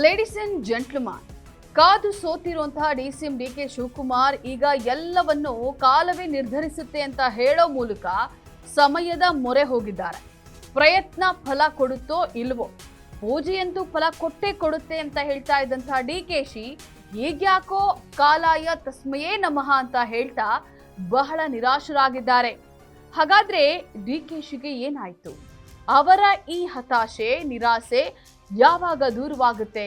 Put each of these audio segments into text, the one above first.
Ladies and gentleman, ಕಾದು ಸೋತಿರುವಂತಹ DCM DK Shivakumar ಈಗ ಎಲ್ಲವನ್ನು ಕಾಲವೇ ನಿರ್ಧರಿಸುತ್ತೆ ಅಂತ ಹೇಳೋ ಮೂಲಕ ಸಮಯದ ಮೊರೆ ಹೋಗಿದ್ದಾರೆ. ಪ್ರಯತ್ನ ಫಲ ಕೊಡುತ್ತೋ ಇಲ್ವೋ, ಪೂಜೆಯಂತೂ ಫಲ ಕೊಟ್ಟೇ ಕೊಡುತ್ತೆ ಅಂತ ಹೇಳ್ತಾ ಇದ್ದಂತಹ ಡಿಕೆಶಿ ಈಗ್ಯಾಕೋ ಕಾಲಾಯ ತಸ್ಮಯೇ ನಮಃ ಅಂತ ಹೇಳ್ತಾ ಬಹಳ ನಿರಾಶರಾಗಿದ್ದಾರೆ. ಹಾಗಾದ್ರೆ ಡಿಕೆಶಿಗೆ ಏನಾಯ್ತು? ಅವರ ಈ ಹತಾಶೆ ನಿರಾಸೆ ಯಾವಾಗ ದೂರವಾಗುತ್ತೆ?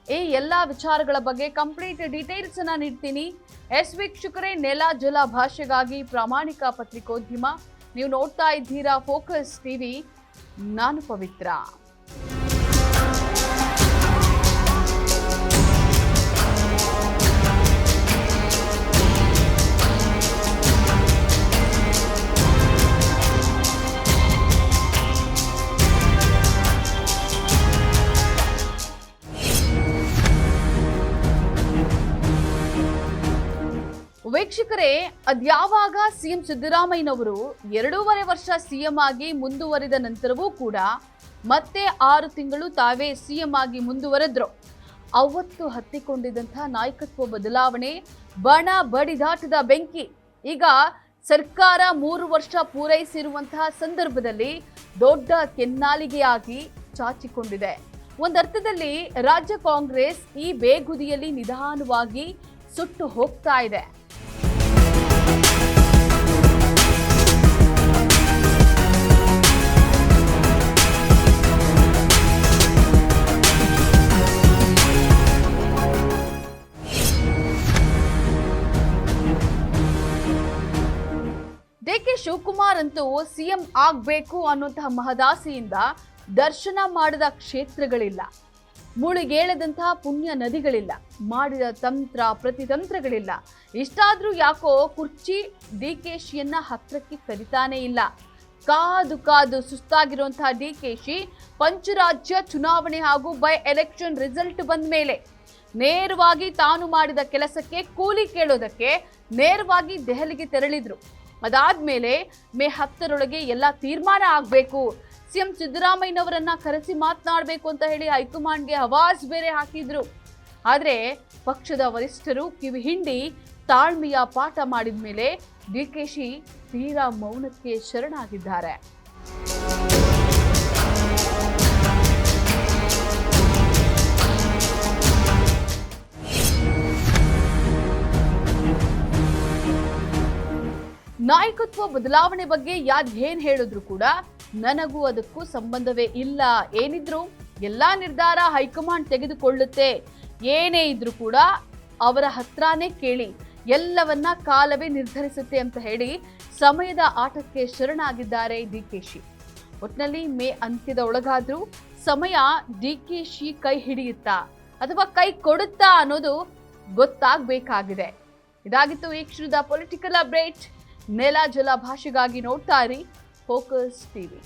ಈ ಎಲ್ಲಾ ವಿಚಾರಗಳ ಬಗ್ಗೆ ಕಂಪ್ಲೀಟ್ ಡೀಟೇಲ್ಸ್ ಅನ್ನ ನೀಡ್ತೀನಿ. ವೀಕ್ಷಕರೇ, ನೆಲ ಜಲ ಭಾಷೆಗಾಗಿ ಪ್ರಾಮಾಣಿಕ ಪತ್ರಿಕೋದ್ಯಮ, ನೀವು ನೋಡ್ತಾ ಇದ್ದೀರಾ ಫೋಕಸ್ ಟಿವಿ. ನಾನು ಪವಿತ್ರ. ವೀಕ್ಷಕರೇ, ಅದ್ಯಾವಾಗ ಸಿಎಂ ಸಿದ್ದರಾಮಯ್ಯನವರು 2.5 ವರ್ಷ ಸಿಎಂ ಆಗಿ ಮುಂದುವರಿದ ನಂತರವೂ ಕೂಡ ಮತ್ತೆ 6 ತಿಂಗಳು ತಾವೇ ಸಿಎಂ ಆಗಿ ಮುಂದುವರೆದ್ರು. ಅವತ್ತು ಹತ್ತಿಕೊಂಡಿದ್ದಂತಹ ನಾಯಕತ್ವ ಬದಲಾವಣೆ ಬಣ ಬಡಿದಾಟದ ಬೆಂಕಿ ಈಗ ಸರ್ಕಾರ 3 ವರ್ಷ ಪೂರೈಸಿರುವಂತಹ ಸಂದರ್ಭದಲ್ಲಿ ದೊಡ್ಡ ಕೆನ್ನಾಲಿಗೆಯಾಗಿ ಚಾಚಿಕೊಂಡಿದೆ. ಒಂದರ್ಥದಲ್ಲಿ ರಾಜ್ಯ ಕಾಂಗ್ರೆಸ್ ಈ ಬೇಗುದಿಯಲ್ಲಿ ನಿಧಾನವಾಗಿ ಸುಟ್ಟು ಹೋಗ್ತಾ ಇದೆ. ಡಿಕೆ ಶಿವಕುಮಾರ್ ಅಂತೂ ಸಿಎಂ ಆಗ್ಬೇಕು ಅನ್ನುವಂತಹ ಮಹದಾಸೆಯಿಂದ ದರ್ಶನ ಮಾಡಿದ ಕ್ಷೇತ್ರಗಳಿಲ್ಲ, ಮುಳುಗೇಳದಂತಹ ಪುಣ್ಯ ನದಿಗಳಿಲ್ಲ, ಮಾಡಿದ ತಂತ್ರ ಪ್ರತಿತಂತ್ರಗಳಿಲ್ಲ. ಇಷ್ಟಾದ್ರೂ ಯಾಕೋ ಕುರ್ಚಿ ಡಿಕೆಶಿಯನ್ನ ಹತ್ರಕ್ಕೆ ಕರಿತಾನೇ ಇಲ್ಲ. ಕಾದು ಕಾದು ಸುಸ್ತಾಗಿರುವಂತಹ ಡಿಕೆಶಿ ಪಂಚರಾಜ್ಯ ಚುನಾವಣೆ ಹಾಗೂ ಬೈ ಎಲೆಕ್ಷನ್ ರಿಸಲ್ಟ್ ಬಂದ ಮೇಲೆ ನೇರವಾಗಿ ತಾನು ಮಾಡಿದ ಕೆಲಸಕ್ಕೆ ಕೂಲಿ ಕೇಳೋದಕ್ಕೆ ನೇರವಾಗಿ ದೆಹಲಿಗೆ ತೆರಳಿದ್ರು. ಅದಾದ್ಮೇಲೆ ಮೇ 10ರೊಳಗೆ ಎಲ್ಲ ತೀರ್ಮಾನ ಆಗಬೇಕು, ಸಿಎಂ ಸಿದ್ದರಾಮಯ್ಯನವರನ್ನ ಕರೆಸಿ ಮಾತನಾಡಬೇಕು ಅಂತ ಹೇಳಿ ಹೈಕಮಾಂಡ್ಗೆ ಆವಾಜ್ ಬೇರೆ ಹಾಕಿದ್ರು. ಆದ್ರೆ ಪಕ್ಷದ ವರಿಷ್ಠರು ಕಿವಿ ಹಿಂಡಿ ತಾಳ್ಮೆಯ ಪಾಠ ಮಾಡಿದ ಮೇಲೆ ಡಿಕೆಶಿ ತೀರಾ ಮೌನಕ್ಕೆ ಶರಣಾಗಿದ್ದಾರೆ. ನಾಯಕತ್ವ ಬದಲಾವಣೆ ಬಗ್ಗೆ ಏನ್ ಹೇಳಿದ್ರು ಕೂಡ ನನಗೂ ಅದಕ್ಕೂ ಸಂಬಂಧವೇ ಇಲ್ಲ, ಏನಿದ್ರು ಎಲ್ಲಾ ನಿರ್ಧಾರ ಹೈಕಮಾಂಡ್ ತೆಗೆದುಕೊಳ್ಳುತ್ತೆ, ಏನೇ ಇದ್ರು ಕೂಡ ಅವರ ಹತ್ರನೇ ಕೇಳಿ, ಎಲ್ಲವನ್ನ ಕಾಲವೇ ನಿರ್ಧರಿಸುತ್ತೆ ಅಂತ ಹೇಳಿ ಸಮಯದ ಆಟಕ್ಕೆ ಶರಣಾಗಿದ್ದಾರೆ ಡಿಕೆಶಿ. ಒಟ್ನಲ್ಲಿ ಮೇ ಅಂತ್ಯದ ಒಳಗಾದ್ರೂ ಸಮಯ ಡಿಕೆಶಿ ಕೈ ಹಿಡಿಯುತ್ತಾ ಅಥವಾ ಕೈ ಕೊಡುತ್ತಾ ಅನ್ನೋದು ಗೊತ್ತಾಗಬೇಕಾಗಿದೆ. ಇದಾಗಿತ್ತು ಈ ಕ್ಷಣದ ಪೊಲಿಟಿಕಲ್ ಅಪ್ಡೇಟ್. ನೆಲ ಜಲ ಭಾಷೆಗಾಗಿ ನೋಡ್ತಾ ಇರಿ ಫೋಕಸ್ ಟಿವಿ.